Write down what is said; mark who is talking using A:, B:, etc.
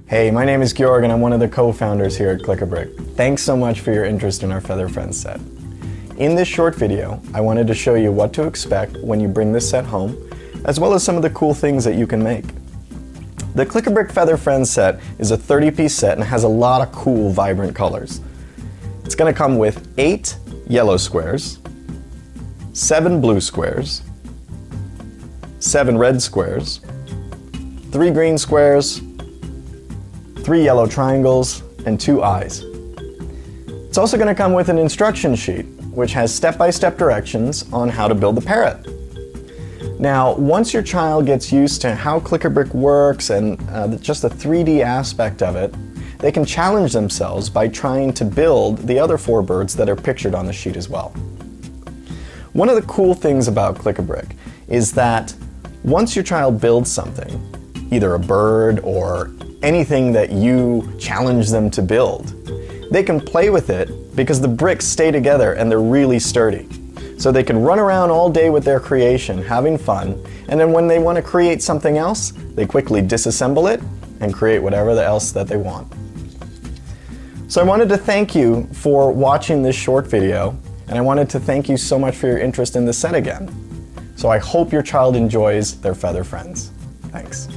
A: Hey, my name is Georg and I'm one of the co-founders here at Click-A-Brick. Thanks so much for your interest in our Feather Friends set. In this short video, I wanted to show you what to expect when you bring this set home, as well as some of the cool things that you can make. The Click-A-Brick Feather Friends set is a 30-piece set and has a lot of cool, vibrant colors. It's going to come with 8 yellow squares, 7 blue squares, 7 red squares, 3 green squares, 3 yellow triangles, and 2 eyes. It's also going to come with an instruction sheet, which has step-by-step directions on how to build the parrot. Now, once your child gets used to how Click-A-Brick works and just the 3D aspect of it, they can challenge themselves by trying to build the other 4 birds that are pictured on the sheet as well. One of the cool things about Click-A-Brick is that once your child builds something, either a bird or anything that you challenge them to build, they can play with it because the bricks stay together and they're really sturdy. So they can run around all day with their creation, having fun, and then when they want to create something else, they quickly disassemble it and create whatever else that they want. So I wanted to thank you for watching this short video, and I wanted to thank you so much for your interest in the set again. So I hope your child enjoys their Feather Friends. Thanks.